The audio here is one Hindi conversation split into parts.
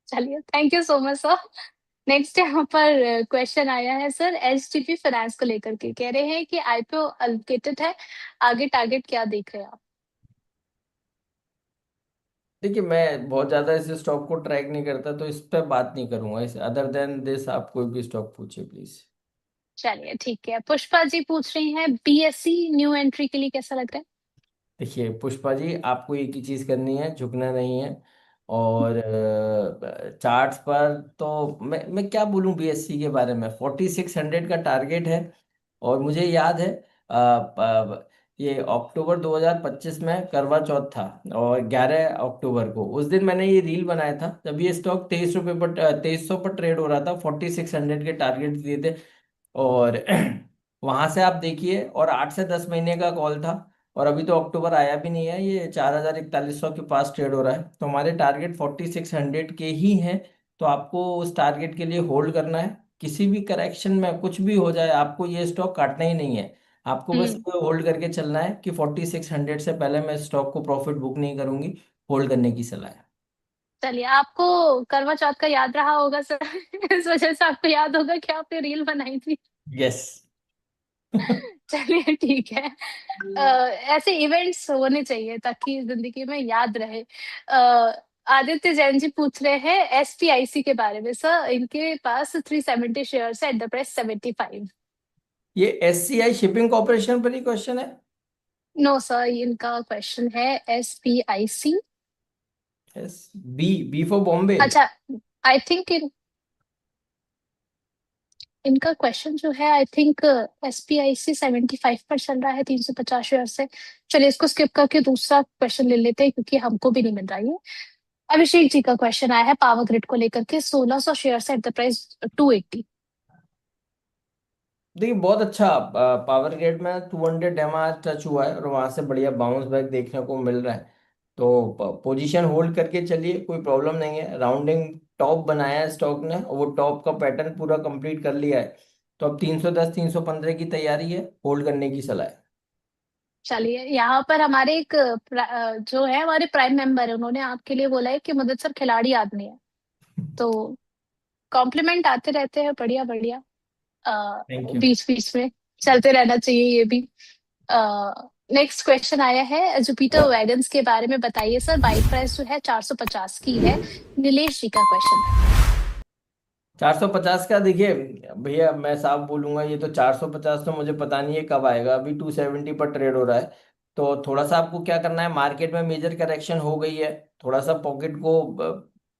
चलिए, thank you so much sir. Next यहाँ पर क्वेश्चन आया है सर, एचडीबी फाइनेंस को लेकर के कह रहे हैं कि आईपीओ अलोकेटेड है, आगे टारगेट क्या देख रहे हैं आप? देखिए, मैं बहुत ज्यादा इस स्टॉक को ट्रैक नहीं करता, तो इस पे बात नहीं करूंगा। इस अदर देन दिस आप कोई भी स्टॉक पूछिए प्लीज। चलिए ठीक है, पुष्पा जी पूछ रही हैं बीएससी न्यू एंट्री के लिए कैसा लग रहा है? देखिए पुष्पा जी, आपको एक ही चीज करनी है, झुकना नहीं है। और चार्ट्स पर तो मैं क्या बोलूं बीएससी के बारे में, 4600 का टारगेट है। और मुझे याद है ये अक्टूबर 2025 में करवा चौथ था, और 11 अक्टूबर को उस दिन मैंने ये रील बनाया था जब ये स्टॉक 23 रुपये पर 2300 पर ट्रेड हो रहा था। 4600 के टारगेट दिए थे। और वहां से आप देखिए, और 8 से 10 महीने का कॉल था। और अभी तो अक्टूबर आया भी नहीं है, ये 4100 के पास ट्रेड हो रहा है। तो हमारे टारगेट 4600 के ही हैं। तो आपको उस टारगेट के लिए होल्ड करना है। किसी भी करेक्शन में कुछ भी हो जाए, आपको ये स्टॉक काटना ही नहीं है। आपको बस हम्म। होल्ड करके चलना है कि 4600 से पहले मैं स्टॉक को प्रॉफिट बुक नहीं करूंगी। होल्ड करने की सलाह है। चलिए, आपको करवा चौथ का याद रहा होगा सर। इस वजह से आपको याद होगा कि आपने रील बनाई थी। यस। चलिए ठीक है। अ, ऐसे इवेंट्स होने चाहिए ताकि जिंदगी में याद रहे। आदित्य जैन जी पूछ रहे हैं एसपीआईसी के बारे में सर, इनके पास 370 शेयर है एट द प्राइस 75। ये एससीआई शिपिंग कॉर्पोरेशन पर ही क्वेश्चन है। नो सर, इनका क्वेश्चन है SPIC. S B B for Bombay. अच्छा, आई थिंक इनका क्वेश्चन जो है, आई थिंक एसपीआईसी 75 पर चल रहा है 350 शेयर से। चलिए इसको स्किप करके दूसरा क्वेश्चन ले लेते हैं क्योंकि हमको भी नहीं मिल रहा है। अभिषेक जी का क्वेश्चन आया है पावर ग्रिड को लेकर के, 1600 शेयर है एट द प्राइस 280। देखिए बहुत अच्छा, पावर ग्रिड में 200 एमआर टच हुआ है, और वहां से बढ़िया बाउंस बैक देखने को मिल रहा है। तो पोजीशन होल्ड करके चलिए, कोई प्रॉब्लम नहीं है। राउंडिंग टॉप बनाया है स्टॉक ने, और वो टॉप का पैटर्न पूरा कंप्लीट कर लिया है। तो अब 310 315 की तैयारी है, होल्ड करने की सलाह है। चलिए यहाँ पर हमारे एक जो है हमारे प्राइम मेंबर है, उन्होंने आपके लिए बोला है कि मदद सर खिलाड़ी आदमी है। तो कॉम्प्लीमेंट आते रहते हैं, बढ़िया बढ़िया। Thank you. बीच बीच में चलते रहना चाहिए ये भी। नेक्स्ट क्वेश्चन आया है जुपिटर वैगन्स के बारे में, बताइए सर बाई प्राइस जो है 450 की है। नीलेश जी का क्वेश्चन है। 450 का, देखिए भैया मैं साफ बोलूंगा, ये तो 450 तो मुझे पता नहीं है कब आएगा। अभी 270 पर ट्रेड हो रहा है। तो थोड़ा सा आपको क्या करना है, मार्केट में मेजर करेक्शन हो गई है, थोड़ा सा पॉकेट को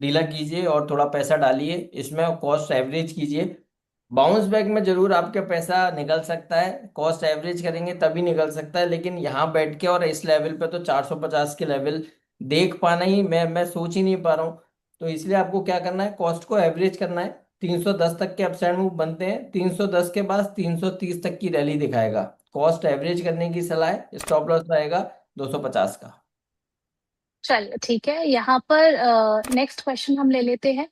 ढीला कीजिए और थोड़ा पैसा डालिए इसमें, कॉस्ट एवरेज कीजिए। बाउंस बैक में जरूर आपका पैसा निकल सकता है, कॉस्ट एवरेज करेंगे तभी निकल सकता है। लेकिन यहाँ बैठ के और इस लेवल पे तो 450 के लेवल देख पाना ही, मैं सोच ही नहीं पा रहा हूँ। तो इसलिए आपको क्या करना है, कॉस्ट को एवरेज करना है। 310 तक के अपसाइड मूव बनते हैं, 310 के बाद 330 तक की रैली दिखाएगा। कॉस्ट एवरेज करने की सलाह है, स्टॉप लॉस रहेगा 250 का। चलिए ठीक है, यहाँ पर नेक्स्ट क्वेश्चन हम ले लेते हैं।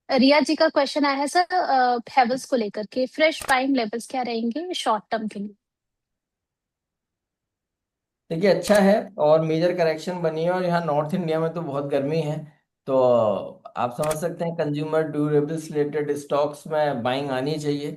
रिया जी का क्वेश्चन आया है सर हेवल्स को लेकर के, फ्रेश बाइंग लेवल्स क्या रहेंगे शॉर्ट टर्म के लिए? देखिए अच्छा है, और मेजर करेक्शन बनी है, और यहाँ नॉर्थ इंडिया में तो बहुत गर्मी है। तो आप समझ सकते हैं कंज्यूमर ड्यूरेबल्स रिलेटेड स्टॉक्स में बाइंग आनी चाहिए।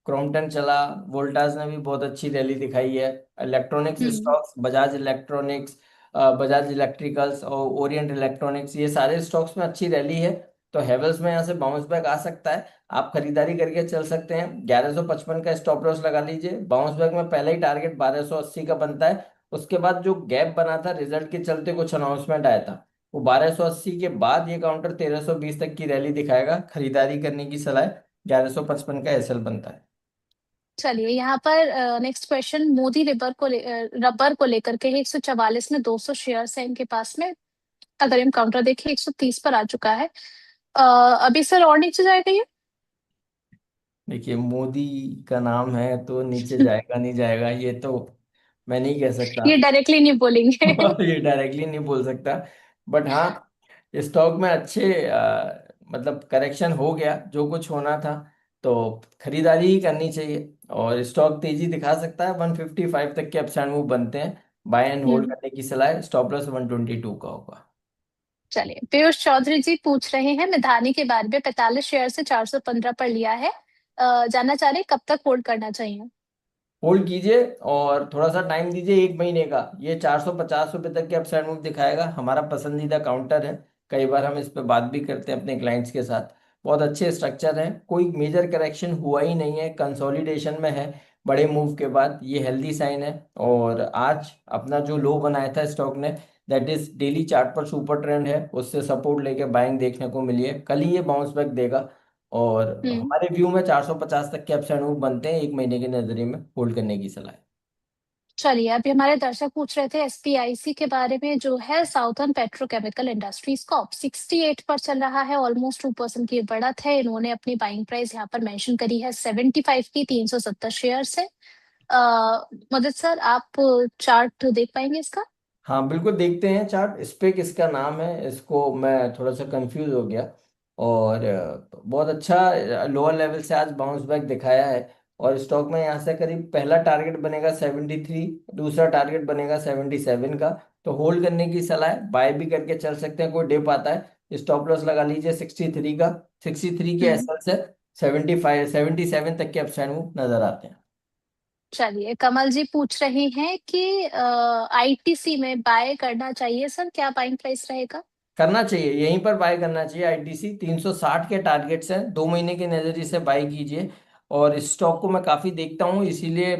क्रॉम्पटन चला, वोल्टास ने भी बहुत अच्छी रैली दिखाई है। Electronics hmm. Stocks, Bajaj electronics, Bajaj electricals और ओरिएंट इलेक्ट्रॉनिक्स, ये सारे स्टॉक्स में अच्छी रैली है। तो हेवल्स में यहाँ से बाउंस बैक आ सकता है। आप खरीदारी करके चल सकते हैं। 1155 का स्टॉप लॉस लगा लीजिए। बाउंस बैक में पहला ही टारगेट 1280 का बनता है। उसके बाद जो गैप बना था रिजल्ट के चलते, कुछ अनाउंसमेंट आया था, वो 1280 के बाद ये काउंटर 1320 तक की रैली दिखाएगा। खरीदारी करने की सलाह है। 1155 का एसएल बनता है। चलिए यहाँ पर नेक्स्ट क्वेश्चन मोदी रबर को लेकर के 144 में 200 शेयर्स है इनके पास में। अगर हम काउंटर देखें 130 पर आ चुका है। अभी सर और नीचे जाएगा ये? देखिए मोदी का नाम है तो नीचे जाएगा नहीं जाएगा ये तो मैं नहीं कह सकता। ये डायरेक्टली नहीं बोलेंगे। ये डायरेक्टली नहीं बोल सकता। बट हाँ, स्टॉक में अच्छे मतलब करेक्शन हो गया जो कुछ होना था। तो खरीदारी ही करनी चाहिए, और स्टॉक तेजी दिखा सकता है। 155 तक के अपसाइड मूव बनते हैं। बाय एंड होल्ड हम्म। करने की सलाह है। स्टॉप लॉस 122 का होगा। चलिए, पीयूष चौधरी जी पूछ रहे हैं मिधानी के बारे में, 45 शेयर से 415 पर लिया है। जानना चाह रहे हैं कब तक होल्ड करना चाहिए। होल्ड कीजिए और थोड़ा सा टाइम दीजिए, एक महीने का। ये 450 रुपये तक के अपसाइड मूव दिखाएगा। हमारा पसंदीदा काउंटर है, कई बार हम इस पे बात भी करते हैं अपने क्लाइंट्स के साथ। बहुत अच्छे स्ट्रक्चर हैं, कोई मेजर करेक्शन हुआ ही नहीं है, कंसोलिडेशन में है बड़े मूव के बाद, ये हेल्दी साइन है। और आज अपना जो लो बनाया था स्टॉक ने, दैट इज डेली चार्ट पर सुपर ट्रेंड है, उससे सपोर्ट लेके बाइंग देखने को मिली है। कल ही ये बाउंस बैक देगा और हम्म। हमारे व्यू में 450 तक के अपसाइड मूव बनते हैं, एक महीने के नजरिए में होल्ड करने की सलाह है। चलिए, अभी हमारे दर्शक पूछ रहे थे एसपीआईसी के बारे में, जो है साउथर्न पेट्रोकेमिकल इंडस्ट्रीज कॉर्प, 68 पर चल रहा है, ऑलमोस्ट 2% की बढ़त है। इन्होंने अपनी बाइंग प्राइस यहाँ पर मेंशन करी है 75 की, 370 शेयर से। मदद सर, आप चार्ट देख पाएंगे इसका। हाँ बिल्कुल, देखते हैं चार्ट। स्पेक इसका नाम है, इसको मैं थोड़ा सा कंफ्यूज हो गया। और बहुत अच्छा लोअर लेवल से आज बाउंस बैक दिखाया है। और स्टॉक में यहाँ से करीब पहला टारगेट बनेगा 73, दूसरा टारगेट बनेगा 77 का। तो होल्ड करने की सलाह है, बाय भी करके चल सकते हैं, कोई डिप आता है स्टॉप लॉस लगा लीजिए 63 का। 63 के हम्म। एसएल से 75 77 तक के अपसाइड मूव नजर आते हैं। चलिए, कमल जी पूछ रहे हैं कि आईटीसी में बाय करना चाहिए सर, क्या बाइंग प्राइस रहेगा। करना चाहिए, यहीं पर बाय करना चाहिए। आईटीसी 360 के टारगेट्स हैं, 2 महीने के नजरिए से बाय कीजिए। और इस स्टॉक को मैं काफी देखता हूँ, इसीलिए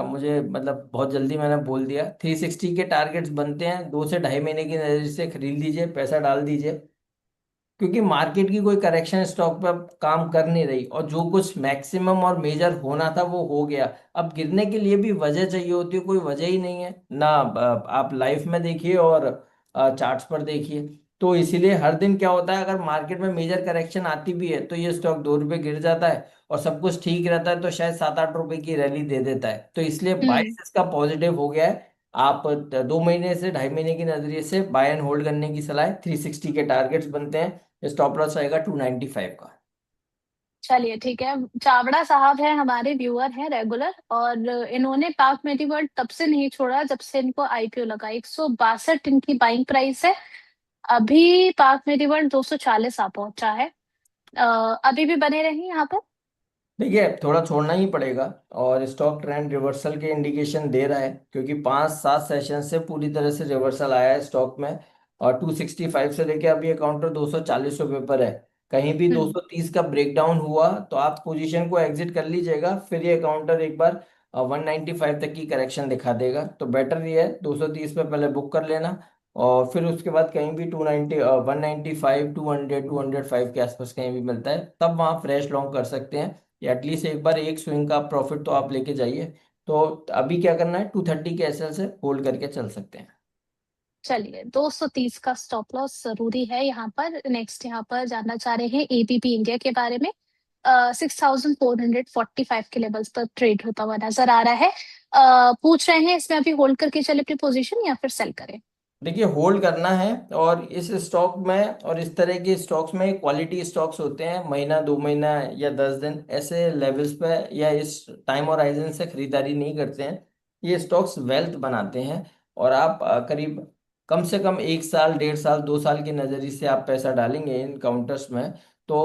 मुझे मतलब बहुत जल्दी मैंने बोल दिया। 360 के टारगेट्स बनते हैं, 2 से ढाई महीने की नजरिए से खरीद लीजिए, पैसा डाल दीजिए। क्योंकि मार्केट की कोई करेक्शन स्टॉक पे अब काम कर नहीं रही, और जो कुछ मैक्सिमम और मेजर होना था वो हो गया। अब गिरने के लिए भी वजह चाहिए होती है, कोई वजह ही नहीं है ना। आप लाइफ में देखिए और चार्ट्स पर देखिए। तो इसीलिए हर दिन क्या होता है, अगर मार्केट में मेजर करेक्शन आती भी है तो ये स्टॉक 2 रुपए गिर जाता है, और सब कुछ ठीक रहता है तो शायद 7-8 रुपए की रैली दे देता है। तो इसलिए हम्म। बाइस इसका पॉजिटिव हो गया है। आप 2 महीने से ढाई महीने की नजरिए से बाय एंड होल्ड करने की सलाह है। 360 के टारगेट्स बनते हैं, स्टॉप लॉस रहेगा 295 का। चलिए ठीक है। चावड़ा साहब है, हमारे व्यूअर हैं रेगुलर, और इन्होंने पाक मेरीगोल्ड तब से नहीं छोड़ा जब से इनको आईपीओ लगा। 162 इनकी बाइंग प्राइस है। अभी पाक मेरीगोल्ड 240 आ पहुंचा है। अ, अभी भी बने रहें यहाँ पर। देखिए, थोड़ा छोड़ना ही पड़ेगा। और स्टॉक ट्रेंड रिवर्सल के इंडिकेशन दे रहा है, क्योंकि 5-7 सेशन से पूरी तरह से रिवर्सल आया है स्टॉक में। और 265 से लेके अभी ये काउंटर 240 रुपये पर है। कहीं भी हम्म। 230 का ब्रेकडाउन हुआ तो आप पोजीशन को एग्जिट कर लीजिएगा, फिर ये काउंटर एक बार 195 तक की करेक्शन दिखा देगा। तो बेटर ये है 230 पे पहले बुक कर लेना, और फिर उसके बाद कहीं भी 290 195 200 205 के आसपास कहीं भी मिलता है, तब वहाँ फ्रेश लॉन्ग कर सकते हैं। या एटलीस्ट एक बार एक स्विंग का प्रॉफिट तो आप लेके जाइए। तो अभी क्या करना है, 230 के एसएल से होल्ड करके चल सकते हैं। चलिए, 230 का स्टॉप लॉस जरूरी है यहाँ पर। नेक्स्ट यहाँ पर जानना चाह रहे हैं एबीपी इंडिया के बारे में। 6445 के लेवल्स पर ट्रेड होता हुआ नजर आ रहा है। पूछ रहे हैं इसमें अभी होल्ड करके चले अपनी पोजीशन या फिर सेल करें। देखिए, होल्ड करना है। और इस स्टॉक में और इस तरह के स्टॉक्स में क्वालिटी स्टॉक्स होते हैं, महीना 2 महीना या 10 दिन ऐसे लेवल्स पे या इस टाइम होराइजन से खरीदारी नहीं करते हैं। ये स्टॉक्स वेल्थ बनाते हैं। और आप करीब कम से कम 1 साल 1.5 साल 2 साल के नजरिए से आप पैसा डालेंगे इन काउंटर्स में, तो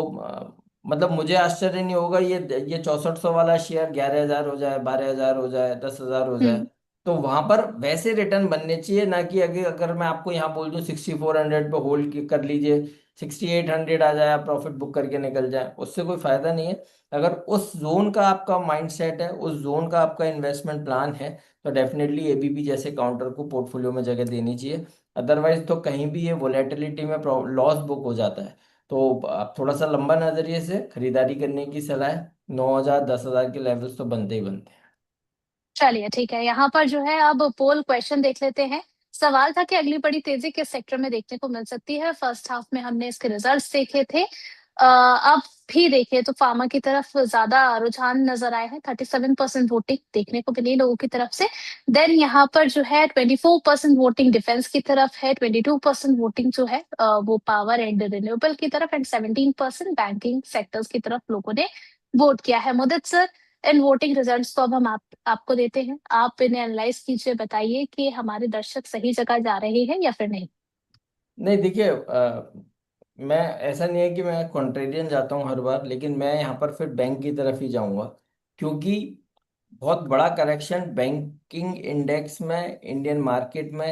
मतलब मुझे आश्चर्य नहीं होगा ये 6400 वाला शेयर 11,000 हो जाए, 12,000 हो जाए, 10,000 हो जाए। हम्म। तो वहां पर वैसे रिटर्न बनने चाहिए, ना कि अगर अगर मैं आपको यहाँ बोल दूं 6400 पे होल्ड कर लीजिए, 6800 आ जाए आप प्रॉफिट बुक करके निकल जाए, उससे कोई फायदा नहीं है। अगर उस जोन का आपका माइंडसेट है, उस जोन का आपका इन्वेस्टमेंट प्लान है, तो डेफिनेटली एबीपी जैसे काउंटर को पोर्टफोलियो में जगह देनी चाहिए। अदरवाइज तो कहीं भी ये वोलेटिलिटी में लॉस बुक हो जाता है। तो आप थोड़ा सा लंबा नजरिए से खरीदारी करने की सलाह है। 9,000 10,000 के लेवल्स तो बनते ही बनते हैं। चलिए ठीक है, यहाँ पर जो है अब पोल क्वेश्चन देख लेते हैं। सवाल था कि अगली बड़ी तेजी किस सेक्टर में देखने को मिल सकती है। फर्स्ट हाफ में हमने इसके रिजल्ट्स देखे थे। अब भी देखें तो फार्मा की तरफ ज्यादा रुझान नजर आए हैं, 37% वोटिंग देखने को मिली लोगों की तरफ से। देन यहाँ पर जो है 24% वोटिंग डिफेंस की तरफ है, 22% वोटिंग जो है वो पावर एंड रिन्यूएबल की तरफ, एंड 17% बैंकिंग सेक्टर्स की तरफ लोगों ने वोट किया है। मुदत सर, इन वोटिंग रिजल्ट्स को अब हम आपको देते हैं, आप इन्हें एनालाइज कीजिए, बताइए कि हमारे दर्शक सही जगह जा रहे हैं या फिर नहीं। नहीं देखिए, मैं, ऐसा नहीं है कि मैं कॉन्ट्रेरियन जाता हूँ हर बार, लेकिन मैं यहाँ पर फिर बैंक की तरफ ही जाऊंगा, क्योंकि बहुत बड़ा करेक्शन बैंकिंग इंडेक्स में, इंडियन मार्केट में